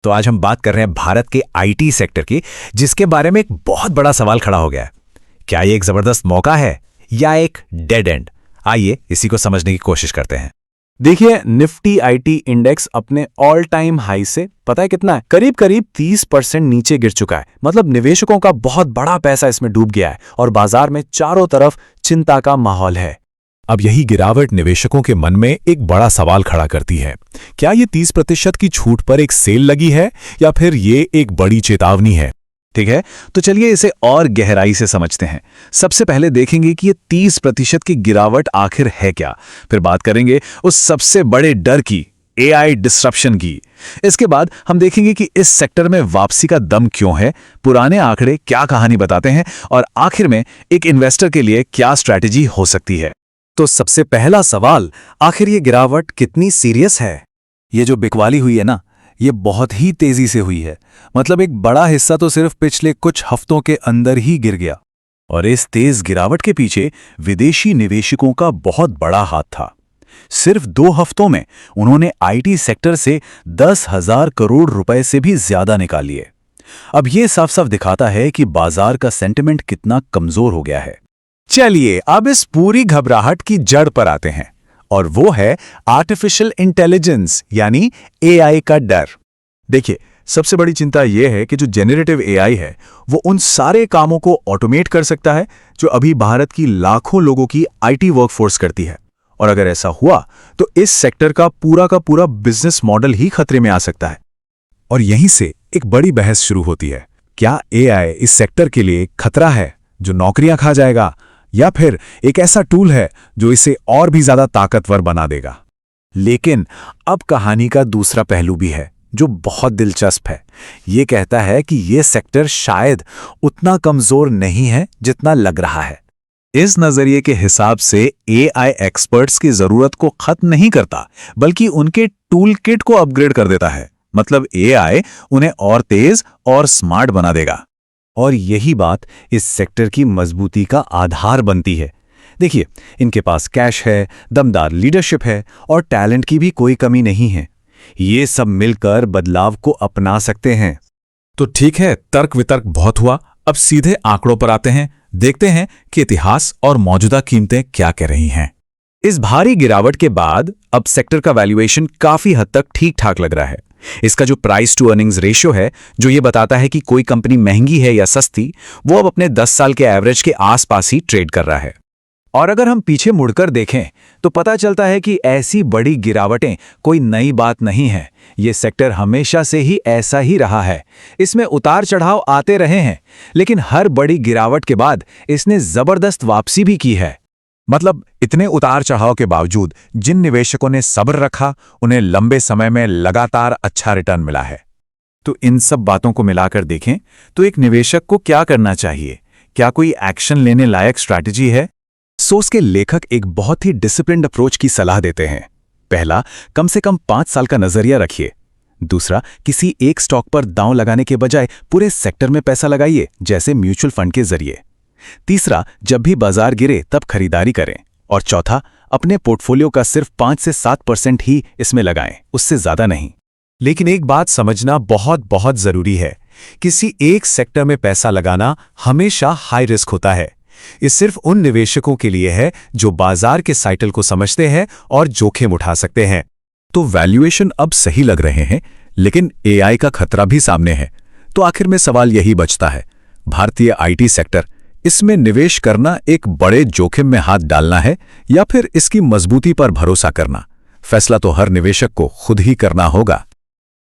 तो आज हम बात कर रहे हैं भारत के आईटी सेक्टर की, जिसके बारे में एक बहुत बड़ा सवाल खड़ा हो गया है। क्या ये एक जबरदस्त मौका है या एक डेड एंड? आइए इसी को समझने की कोशिश करते हैं। देखिए, निफ्टी आईटी इंडेक्स अपने ऑल टाइम हाई से पता है कितना है, करीब करीब 30% नीचे गिर चुका है। मतलब निवेशकों का बहुत बड़ा पैसा इसमें डूब गया है और बाजार में चारों तरफ चिंता का माहौल है। अब यही गिरावट निवेशकों के मन में एक बड़ा सवाल खड़ा करती है। क्या ये 30% की छूट पर एक सेल लगी है या फिर ये एक बड़ी चेतावनी है? ठीक है, तो चलिए इसे और गहराई से समझते हैं। सबसे पहले देखेंगे कि ये 30% की गिरावट आखिर है क्या। फिर बात करेंगे उस सबसे बड़े डर की, एआई डिस्रप्शन की। इसके बाद हम देखेंगे कि इस सेक्टर में वापसी का दम क्यों है, पुराने आंकड़े क्या कहानी बताते हैं, और आखिर में एक इन्वेस्टर के लिए क्या स्ट्रैटेजी हो सकती है। तो सबसे पहला सवाल, आखिर ये गिरावट कितनी सीरियस है? ये जो बिकवाली हुई है ना, ये बहुत ही तेजी से हुई है। मतलब एक बड़ा हिस्सा तो सिर्फ पिछले कुछ हफ्तों के अंदर ही गिर गया। और इस तेज गिरावट के पीछे विदेशी निवेशकों का बहुत बड़ा हाथ था। सिर्फ 2 हफ्तों में उन्होंने आईटी सेक्टर से 10,000 करोड़ रुपए से भी ज्यादा निकाल लिए। अब यह साफ साफ दिखाता है कि बाजार का सेंटिमेंट कितना कमजोर हो गया है। चलिए अब इस पूरी घबराहट की जड़ पर आते हैं, और वो है आर्टिफिशियल इंटेलिजेंस यानी एआई का डर। देखिए, सबसे बड़ी चिंता यह है कि जो जेनरेटिव एआई है वो उन सारे कामों को ऑटोमेट कर सकता है जो अभी भारत की लाखों लोगों की आईटी वर्कफोर्स करती है। और अगर ऐसा हुआ तो इस सेक्टर का पूरा बिजनेस मॉडल ही खतरे में आ सकता है। और यहीं से एक बड़ी बहस शुरू होती है। क्या एआई इस सेक्टर के लिए खतरा है जो नौकरियां खा जाएगा, या फिर एक ऐसा टूल है जो इसे और भी ज्यादा ताकतवर बना देगा? लेकिन अब कहानी का दूसरा पहलू भी है जो बहुत दिलचस्प है। ये कहता है कि ये सेक्टर शायद उतना कमजोर नहीं है जितना लग रहा है। इस नजरिए के हिसाब से एआई एक्सपर्ट्स की जरूरत को खत्म नहीं करता, बल्कि उनके टूल किट को अपग्रेड कर देता है। मतलब एआई उन्हें और तेज और स्मार्ट बना देगा। और यही बात इस सेक्टर की मजबूती का आधार बनती है। देखिए, इनके पास कैश है, दमदार लीडरशिप है और टैलेंट की भी कोई कमी नहीं है। ये सब मिलकर बदलाव को अपना सकते हैं। तो ठीक है, तर्क वितर्क बहुत हुआ। अब सीधे आंकड़ों पर आते हैं। देखते हैं कि इतिहास और मौजूदा कीमतें क्या कह रही हैं। इस भारी गिरावट के बाद अब सेक्टर का वैल्यूएशन काफी हद तक ठीक ठाक लग रहा है। इसका जो प्राइस टू अर्निंग्स रेशियो है, जो ये बताता है कि कोई कंपनी महंगी है या सस्ती, वो अब अपने 10 साल के एवरेज के आसपास ही ट्रेड कर रहा है। और अगर हम पीछे मुड़कर देखें तो पता चलता है कि ऐसी बड़ी गिरावटें कोई नई बात नहीं है। ये सेक्टर हमेशा से ही ऐसा ही रहा है। इसमें उतार चढ़ाव आते रहे हैं, लेकिन हर बड़ी गिरावट के बाद इसने जबरदस्त वापसी भी की है। मतलब इतने उतार चढ़ाव के बावजूद जिन निवेशकों ने सब्र रखा, उन्हें लंबे समय में लगातार अच्छा रिटर्न मिला है। तो इन सब बातों को मिलाकर देखें तो एक निवेशक को क्या करना चाहिए? क्या कोई एक्शन लेने लायक स्ट्रैटेजी है? सोस के लेखक एक बहुत ही डिसिप्लिन्ड अप्रोच की सलाह देते हैं। पहला, कम से कम 5 साल का नजरिया रखिए। दूसरा, किसी एक स्टॉक पर दांव लगाने के बजाय पूरे सेक्टर में पैसा लगाइए, जैसे म्यूचुअल फंड के जरिए। तीसरा, जब भी बाजार गिरे तब खरीदारी करें। और चौथा, अपने पोर्टफोलियो का सिर्फ 5 से 7% ही इसमें लगाएं, उससे ज्यादा नहीं। लेकिन एक बात समझना बहुत जरूरी है। किसी एक सेक्टर में पैसा लगाना हमेशा हाई रिस्क होता है। ये सिर्फ उन निवेशकों के लिए है जो बाजार के साइकिल को समझते हैं और जोखिम उठा सकते हैं। तो वैल्यूएशन अब सही लग रहे हैं, लेकिन एआई का खतरा भी सामने है। तो आखिर में सवाल यही बचता है, भारतीय आईटी सेक्टर, इसमें निवेश करना एक बड़े जोखिम में हाथ डालना है या फिर इसकी मजबूती पर भरोसा करना? फैसला तो हर निवेशक को खुद ही करना होगा।